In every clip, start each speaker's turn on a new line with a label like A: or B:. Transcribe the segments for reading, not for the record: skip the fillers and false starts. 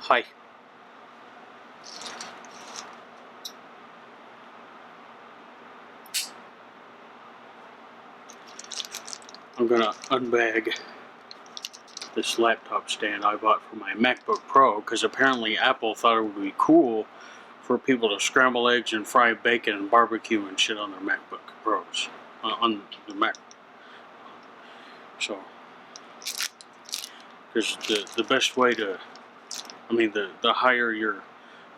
A: Hi. I'm gonna unbag this laptop stand I bought for my MacBook Pro because apparently Apple thought it would be cool for people to scramble eggs and fry bacon and barbecue and shit on their MacBook Pros. On the Mac. So, because the best way to, the higher your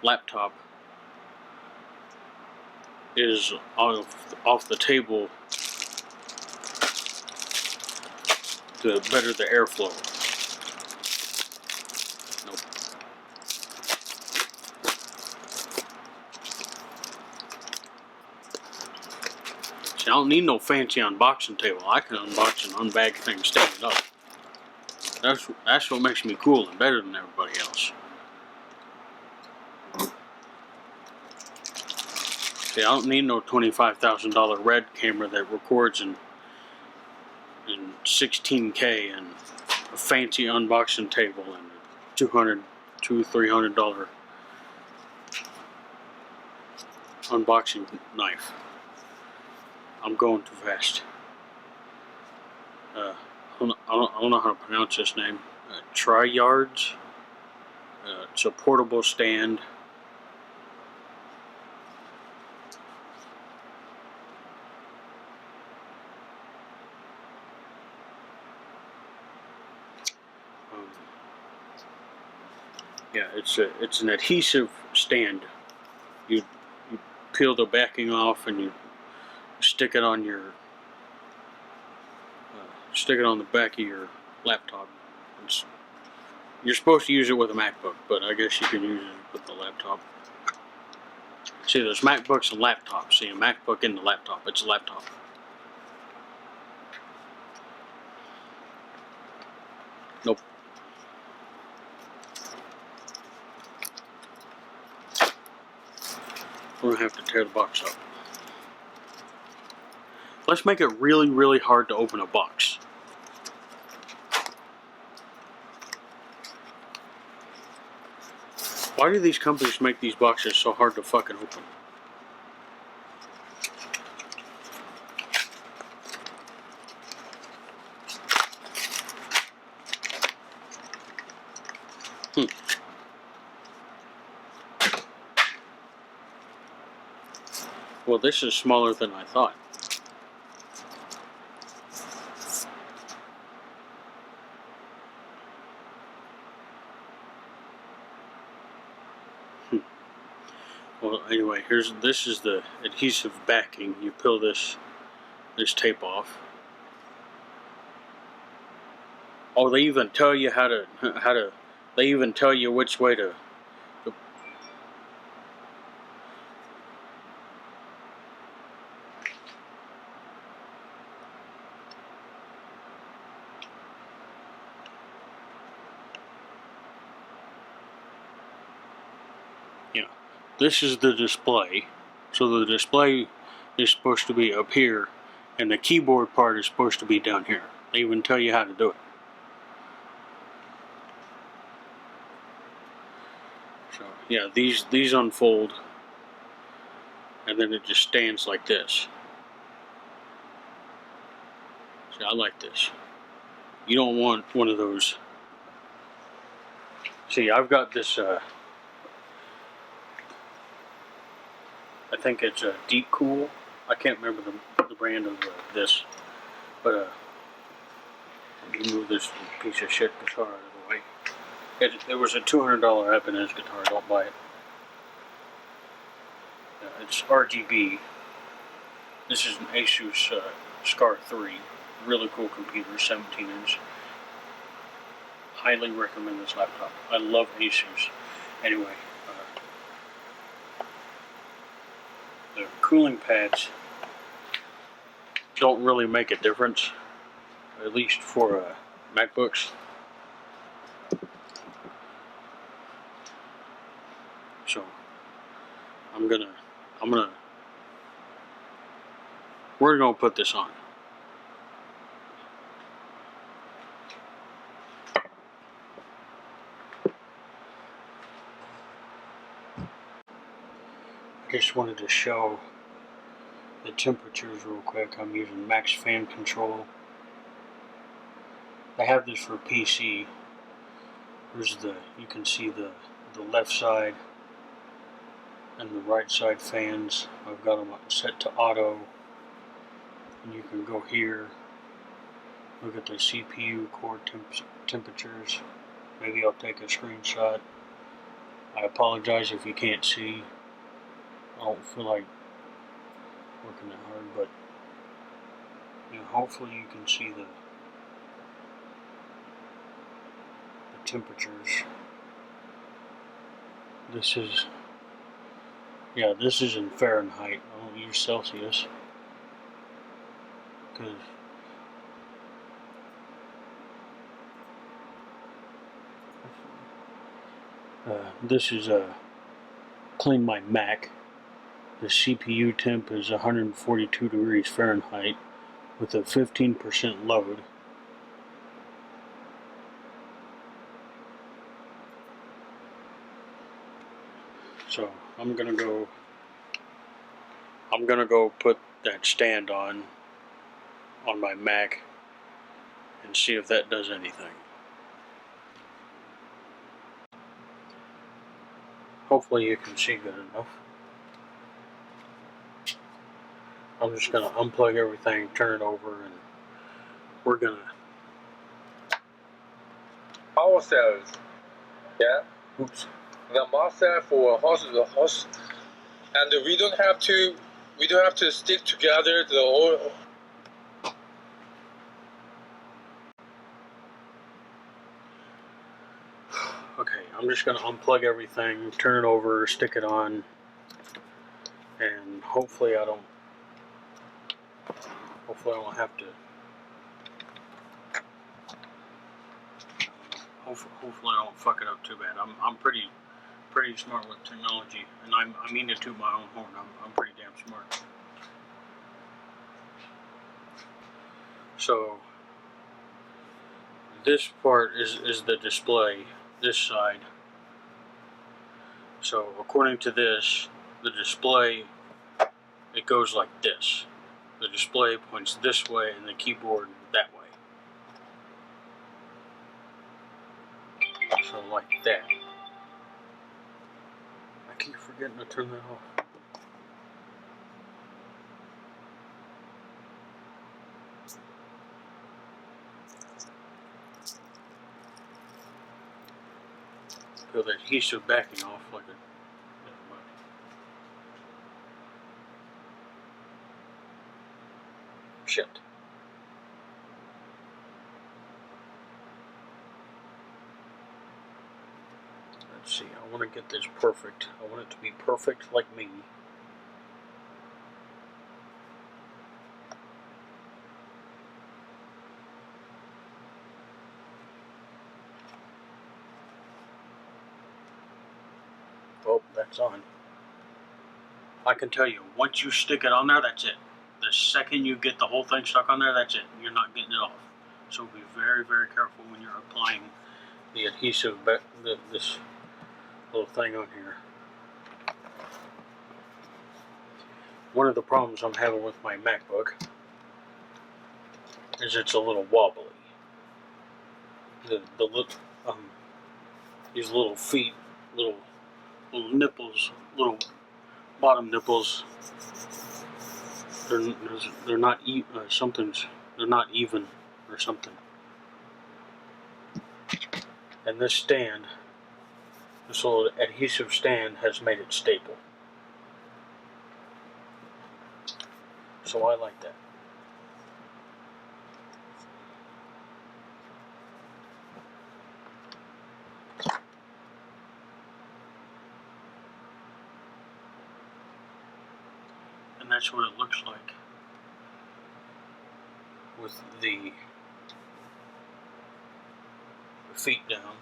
A: laptop is off the table, the better the airflow. Nope. See, I don't need no fancy unboxing table. I can unbox and unbag things standing up. That's what makes me cool and better than everybody else. See, I don't need no $25,000 red camera that records in 16K and a fancy unboxing table and a $300 unboxing knife. I'm going too fast. I don't know how to pronounce this name. Triyards. It's a portable stand. Yeah, it's an adhesive stand. You peel the backing off and you stick it on your the back of your laptop. You're supposed to use it with a MacBook, but I guess you can use it with the laptop. See, there's MacBooks and laptops. See, a MacBook in the laptop. It's a laptop. Nope. We're gonna have to tear the box up. Let's make it really, really hard to open a box. Why do these companies make these boxes so hard to fucking open? Well, this is smaller than I thought. Well, anyway, this is the adhesive backing. You peel this tape off. Oh, they even tell you how to. They even tell you which way to. Yeah, this is the display. So the display is supposed to be up here, and the keyboard part is supposed to be down here. They even tell you how to do it. So yeah, these unfold, and then it just stands like this. See, I like this. You don't want one of those. See, I've got this. I think it's a Deep Cool. I can't remember the brand of this, but let me move this piece of shit guitar out of the way. There was a $200 Ibanez guitar. Don't buy it. It's RGB. This is an Asus Scar 3. Really cool computer, 17-inch. Highly recommend this laptop. I love Asus. Anyway, the cooling pads don't really make a difference, at least for MacBooks. So we're gonna put this on. Just wanted to show the temperatures real quick. I'm using max fan control. I have this for PC. There's you can see the left side and the right side fans. I've got them set to auto, and you can go here, look at the CPU core temperatures. Maybe I'll take a screenshot. I apologize if you can't see. I don't feel like working that hard, but hopefully you can see the temperatures. This is in Fahrenheit. I don't use Celsius because this is clean my Mac. The CPU temp is 142 degrees Fahrenheit with a 15% load. So I'm gonna go put that stand on my Mac and see if that does anything. Hopefully you can see good enough. I'm just gonna unplug everything, turn it over, and we're gonna
B: power cells. Yeah.
A: Oops.
B: The master for host, and we don't have to stick together the whole.
A: Okay, I'm just gonna unplug everything, turn it over, stick it on, and hopefully I don't have to. Hopefully I don't fuck it up too bad. I'm pretty smart with technology, and I mean to toot my own horn. I'm pretty damn smart. So this part is the display, this side. So according to this, the display, it goes like this. The display points this way and the keyboard that way. So like that. I keep forgetting to turn that off. Feel the adhesive backing off like a. Shit. Let's see, I want to get this perfect. I want it to be perfect like me. Oh, that's on. I can tell you, once you stick it on there, that's it. The second you get the whole thing stuck on there, that's it. You're not getting it off. So be very, very careful when you're applying the adhesive, this little thing on here. One of the problems I'm having with my MacBook is it's a little wobbly. These little feet, little nipples, little bottom nipples. They're not they're not even or something. And this stand, this little adhesive stand, has made it staple. So I like that. And that's what it looks like with the feet down.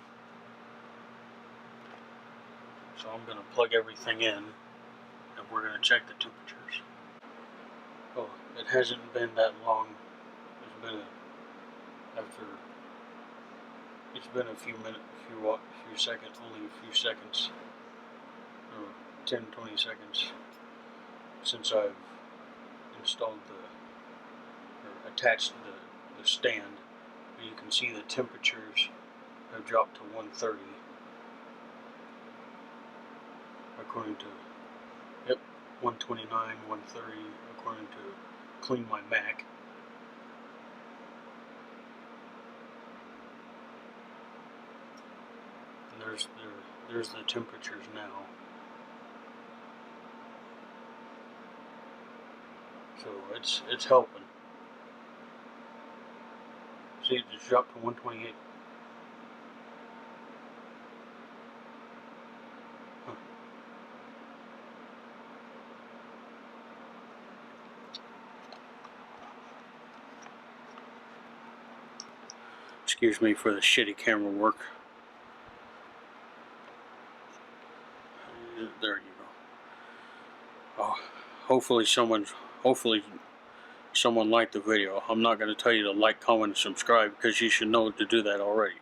A: So I'm going to plug everything in, and we're going to check the temperatures. Oh, it hasn't been that long. It's been a few minutes, few seconds, only a few seconds. 10-20 seconds since I've installed or attached the stand. You can see the temperatures have dropped to 130 according to 129, 130 according to Clean My Mac. And there's the temperatures now. So it's helping. See, it just dropped to 128. Huh. Excuse me for the shitty camera work. There you go. Oh, hopefully someone liked the video. I'm not going to tell you to like, comment, and subscribe because you should know to do that already.